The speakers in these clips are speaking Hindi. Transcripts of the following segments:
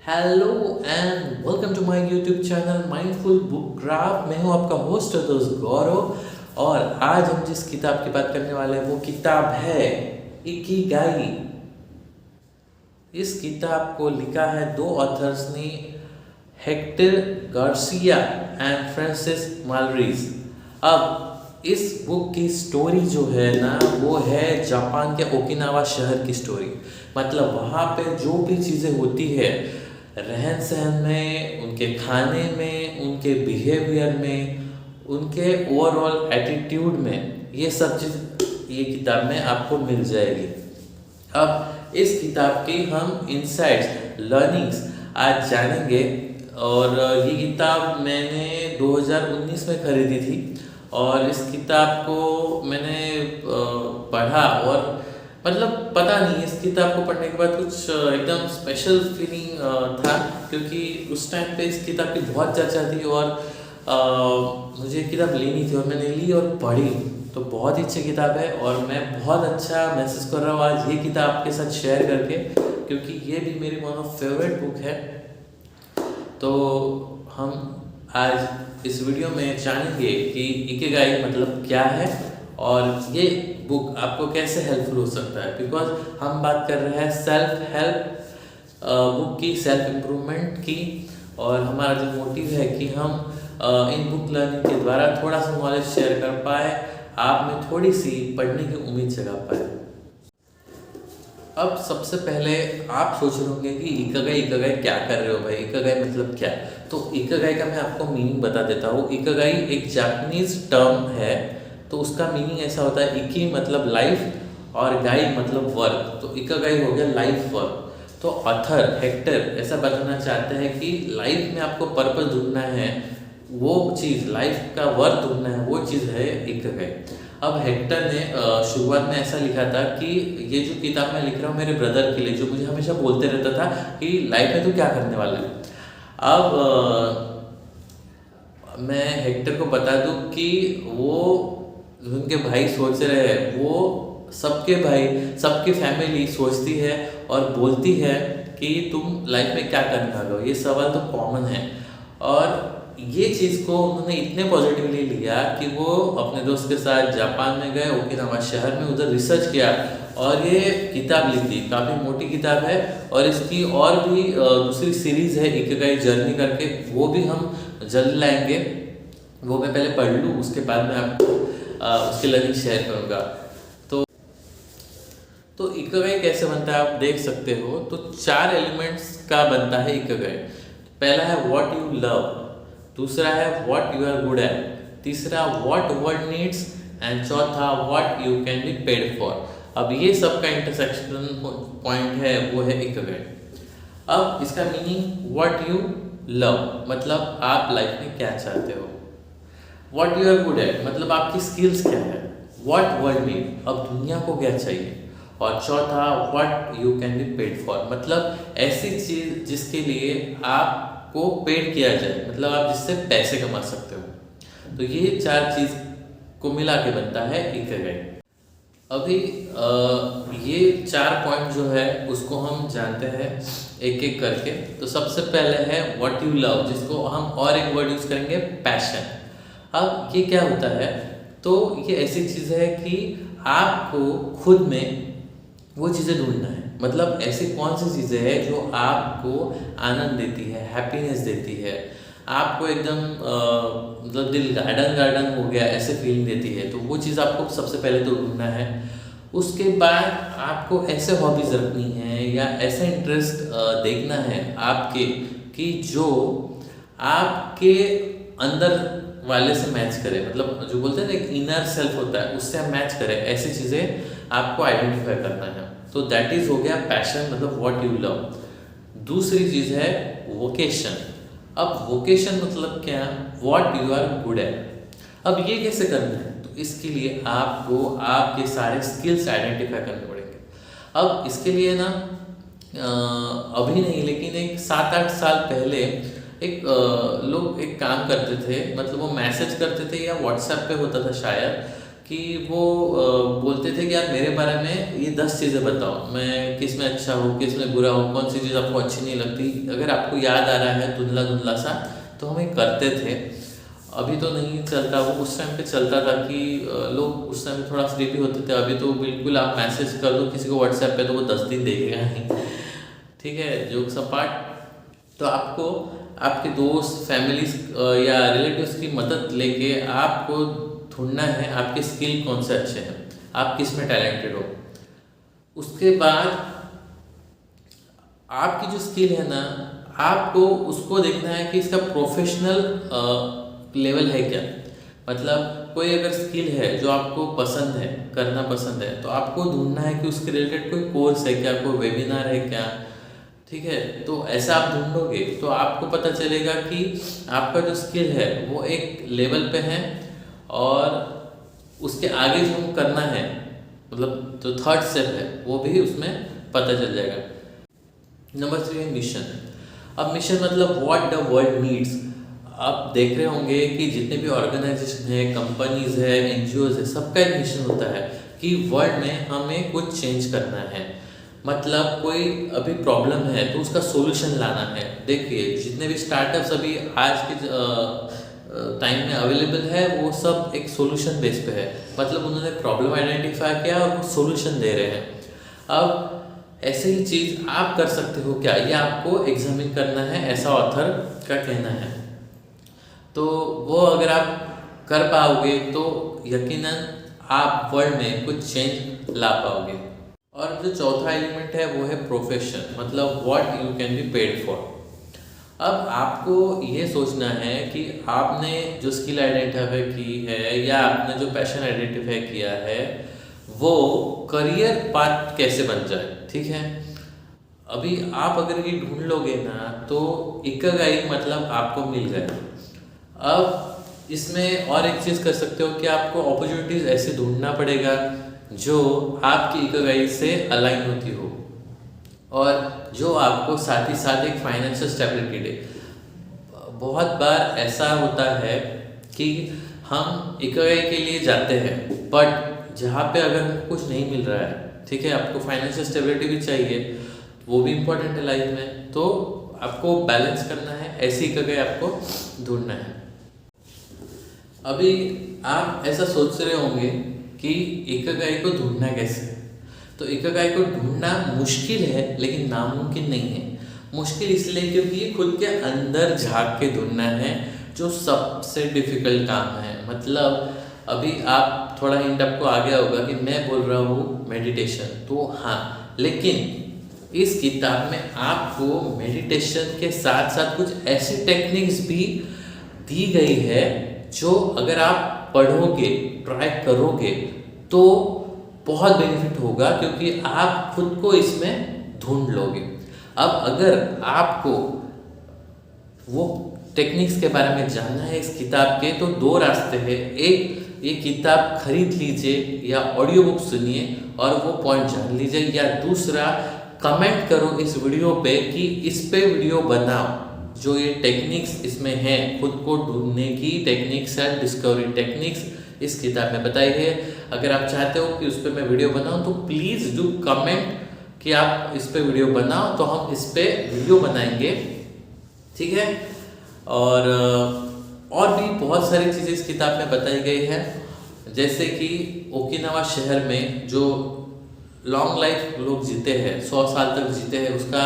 Hello and welcome to my YouTube channel Mindful Book Craft. मैं हूं आपका होस्ट दोस्त गौरव। और आज हम जिस किताब की बात करने वाले हैं वो किताब है इकिगाई। इस किताब को लिखा है दो ऑथर्स ने, हेक्टर गार्सिया एंड फ्रांसिस मालरीज। अब इस बुक की स्टोरी जो है ना वो है जापान के ओकिनावा शहर की स्टोरी। मतलब वहाँ पे जो भी चीज़ें होती है रहन सहन में, उनके खाने में, उनके बिहेवियर में, उनके ओवरऑल एटीट्यूड में, ये सब चीज़ ये किताब में आपको मिल जाएगी। अब इस किताब की हम इनसाइट्स लर्निंग्स आज जानेंगे। और ये किताब मैंने 2019 में खरीदी थी और इस किताब को मैंने पढ़ा और मतलब पता नहीं, इस किताब को पढ़ने के बाद कुछ एकदम स्पेशल फीलिंग था, क्योंकि उस टाइम पे इस किताब की बहुत चर्चा थी और मुझे किताब लेनी थी और मैंने ली और पढ़ी। तो बहुत ही अच्छी किताब है और मैं बहुत अच्छा महसूस कर रहा हूँ आज ये किताब आपके साथ शेयर करके, क्योंकि ये भी मेरी वन ऑफ फेवरेट बुक है। तो हम आज इस वीडियो में जानेंगे कि इकिगाई मतलब क्या है और ये बुक आपको कैसे हेल्पफुल हो सकता है। बिकॉज हम बात कर रहे हैं सेल्फ हेल्प बुक की, सेल्फ इम्प्रूवमेंट की, और हमारा जो मोटिव है कि हम इन बुक लर्निंग के द्वारा थोड़ा सा नॉलेज शेयर कर पाए, आप में थोड़ी सी पढ़ने की उम्मीद जगा पाए। अब सबसे पहले आप सोच रहे होंगे कि इकिगाई इकिगाई क्या कर रहे हो भाई, इकिगाई मतलब क्या। तो इकिगाई का मैं आपको मीनिंग बता देता हूँ। इकिगाई एक जापानीज टर्म है। तो उसका मीनिंग ऐसा होता है, इकी मतलब लाइफ और गाई मतलब वर्क। तो इकिगाई हो गया लाइफ वर्क। तो ऑथर हेक्टर ऐसा बताना चाहते हैं कि लाइफ में आपको पर्पस ढूंढना है, वो चीज़ लाइफ का वर्क ढूंढना है, वो चीज़ है इकिगाई। अब हेक्टर ने शुरुआत में ऐसा लिखा था कि ये जो किताब मैं लिख रहा हूँ मेरे ब्रदर के लिए, जो मुझे हमेशा बोलते रहता था कि लाइफ में तू क्या करने वाला है। अब मैं हेक्टर को बता दूं कि वो उनके भाई सोच रहे हैं, वो सबके भाई सबकी फैमिली सोचती है और बोलती है कि तुम लाइफ में क्या करने वाले हो। ये सवाल तो कॉमन है और ये चीज़ को उन्होंने इतने पॉजिटिवली लिया कि वो अपने दोस्त के साथ जापान में गए, ओकिनावा शहर में, उधर रिसर्च किया और ये किताब लिख दी। काफ़ी मोटी किताब है और इसकी और भी दूसरी सीरीज़ है इकिगाई जर्नी करके, वो भी हम जल्द लाएंगे। वो मैं पहले पढ़ लूँ, उसके बाद मैं आपको उसकी लर्निंग शेयर करूँगा। तो इकिगाई कैसे बनता है आप देख सकते हो। तो 4 एलिमेंट्स का बनता है इकिगाई। पहला है व्हाट यू लव, दूसरा है what you are good at, तीसरा व्हाट वर्ल्ड नीड्स एंड चौथा what you can be paid for. अब ये सब का इंटरसेक्शन पॉइंट है वो है इकिगाई। अब इसका मीनिंग व्हाट यू लव मतलब आप लाइफ में क्या चाहते हो, what you are good at मतलब आपकी स्किल्स क्या है, व्हाट वर्ल्ड नीड अब दुनिया को क्या चाहिए, और चौथा what you can be paid for मतलब ऐसी चीज जिसके लिए आपको पेड किया जाए, मतलब आप जिससे पैसे कमा सकते हो। तो ये 4 चीज को मिला के बनता है इकिगाई। अभी ये 4 पॉइंट जो है उसको हम जानते हैं एक एक करके। तो सबसे पहले है व्हाट यू लव, जिसको हम और एक वर्ड यूज करेंगे पैशन। अब ये क्या होता है, तो ये ऐसी चीज़ है कि आपको खुद में वो चीज़ें ढूंढना है। मतलब ऐसी कौन सी चीज़ें हैं जो आपको आनंद देती है, हैप्पीनेस देती है, आपको एकदम मतलब दिल गार्डन गार्डन हो गया ऐसे फीलिंग देती है। तो वो चीज़ आपको सबसे पहले तो ढूंढना है। उसके बाद आपको ऐसे हॉबीज़ रखनी है या ऐसे इंटरेस्ट देखना है आपके कि जो आपके अंदर वाले से मैच करे, मतलब जो बोलते हैं ना एक इनर सेल्फ होता है उससे हम मैच करें, ऐसी चीज़ें आपको आइडेंटिफाई करना है। तो दैट इज हो गया पैशन मतलब व्हाट यू लव। दूसरी चीज़ है वोकेशन। अब वोकेशन मतलब क्या, what you are good at. अब ये कैसे करना है, तो इसके लिए आपको आपके सारे स्किल्स आइडेंटिफाई करने पड़ेंगे। अब इसके लिए ना अभी नहीं लेकिन एक 7-8 साल पहले एक लोग एक काम करते थे, मतलब वो मैसेज करते थे या व्हाट्सएप पे होता था शायद, कि वो बोलते थे कि आप मेरे बारे में ये 10 चीज़ें बताओ, मैं किस में अच्छा हूँ, किस में बुरा हूँ, कौन सी चीज़ आपको अच्छी नहीं लगती। अगर आपको याद आ रहा है धुंधला धुंधला सा, तो हम ये करते थे। अभी तो नहीं चलता, वो उस टाइम पे चलता था कि लोग उस टाइम पे थोड़ा फ्री भी होते थे। अभी तो बिल्कुल आप मैसेज कर दो किसी को व्हाट्सएप पे तो वो 10 दिन देखेगा नहीं। ठीक है, जोक्स अपार्ट। तो आपको आपके दोस्त, फैमिलीज या रिलेटिव्स की मदद लेके आपको ढूंढना है आपके स्किल कौन से अच्छे हैं, आप किस में टैलेंटेड हो। उसके बाद आपकी जो स्किल है ना, आपको उसको देखना है कि इसका प्रोफेशनल लेवल है क्या। मतलब कोई अगर स्किल है जो आपको पसंद है, करना पसंद है, तो आपको ढूंढना है कि उसके रिलेटेड कोई कोर्स है क्या, कोई वेबिनार है क्या। ठीक है, तो ऐसा आप ढूंढोगे तो आपको पता चलेगा कि आपका जो स्किल है वो एक लेवल पे है, और उसके आगे जो करना है, मतलब जो थर्ड स्टेप है, वो भी उसमें पता चल जाएगा। नंबर 3 है मिशन। अब मिशन मतलब व्हाट द वर्ल्ड नीड्स। आप देख रहे होंगे कि जितने भी ऑर्गेनाइजेशन है, कंपनीज है, एनजीओज है, सबका एक मिशन होता है कि वर्ल्ड में हमें कुछ चेंज करना है। मतलब कोई अभी प्रॉब्लम है तो उसका सॉल्यूशन लाना है। देखिए जितने भी स्टार्टअप्स अभी आज के टाइम में अवेलेबल है, वो सब एक सॉल्यूशन बेस पे है। मतलब उन्होंने प्रॉब्लम आइडेंटिफाई किया और वो सॉल्यूशन दे रहे हैं। अब ऐसे ही चीज़ आप कर सकते हो क्या, ये आपको एग्जामिन करना है, ऐसा ऑथर का कहना है। तो वो अगर आप कर पाओगे तो यकीनन आप वर्ल्ड में कुछ चेंज ला पाओगे। और जो चौथा एलिमेंट है वो है प्रोफेशन, मतलब what you can be paid for. अब आपको ये सोचना है कि आपने जो स्किल आइडेंटिफाई की है या आपने जो पैशन आइडेंटिफाई किया है, वो करियर पाथ कैसे बन जाए। ठीक है, अभी आप अगर ये ढूंढ लोगे ना, तो इकिगाई मतलब आपको मिल गया। अब इसमें और एक चीज़ कर सकते हो कि आपको अपॉर्चुनिटीज़ ऐसे ढूंढना पड़ेगा जो आपकी इकिगाई से अलाइन होती हो, और जो आपको साथ ही साथ एक फाइनेंशियल स्टेबिलिटी दे। बहुत बार ऐसा होता है कि हम इकिगाई के लिए जाते हैं, बट जहाँ पे अगर हमको कुछ नहीं मिल रहा है, ठीक है, आपको फाइनेंशियल स्टेबिलिटी भी चाहिए, वो भी इम्पोर्टेंट है लाइफ में, तो आपको बैलेंस करना है, ऐसी इकिगाई आपको ढूंढना है। अभी आप ऐसा सोच रहे होंगे कि इकिगाई को ढूंढना कैसे। तो इकिगाई को ढूंढना मुश्किल है, लेकिन नामुमकिन नहीं है। मुश्किल इसलिए क्योंकि ये खुद के अंदर झांक के ढूंढना है, जो सबसे डिफिकल्ट काम है। मतलब अभी आप थोड़ा हिंट आपको आ गया होगा कि मैं बोल रहा हूँ मेडिटेशन, तो हाँ, लेकिन इस किताब में आपको मेडिटेशन के साथ साथ कुछ ऐसी टेक्निक्स भी दी गई है जो अगर आप पढ़ोगे, ट्राई करोगे, तो बहुत बेनिफिट होगा, क्योंकि आप खुद को इसमें ढूंढ लोगे। अब अगर आपको वो टेक्निक्स के बारे में जानना है इस किताब के, तो 2 रास्ते हैं। एक, ये किताब खरीद लीजिए या ऑडियो बुक सुनिए और वो पॉइंट जान लीजिए, या दूसरा, कमेंट करो इस वीडियो पे कि इस पे वीडियो बनाओ, जो ये टेक्निक्स इसमें हैं, खुद को ढूंढने की टेक्निक्स है, डिस्कवरी टेक्निक्स इस किताब में बताई है। अगर आप चाहते हो कि उस पर मैं वीडियो बनाऊं, तो प्लीज़ डू कमेंट कि आप इस पे वीडियो बनाओ, तो हम इस पे वीडियो बनाएंगे। ठीक है, और भी बहुत सारी चीज़ें इस किताब में बताई गई है, जैसे कि ओकिनावा शहर में जो लॉन्ग लाइफ लोग जीते हैं, 100 साल तक जीते हैं, उसका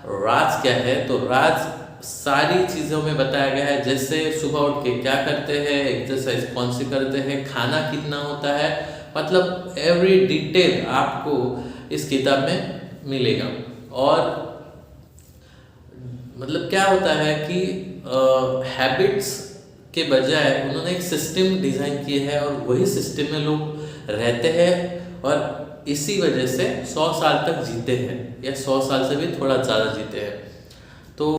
राज क्या है। तो राज सारी चीज़ों में बताया गया है, जैसे सुबह उठ के क्या करते हैं, एक्सरसाइज कौन सी करते हैं, खाना कितना होता है, मतलब एवरी डिटेल आपको इस किताब में मिलेगा। और मतलब क्या होता है कि हैबिट्स के बजाय उन्होंने एक सिस्टम डिज़ाइन किया है, और वही सिस्टम में लोग रहते हैं, और इसी वजह से 100 साल तक जीते हैं, या 100 साल से भी थोड़ा ज़्यादा जीते हैं।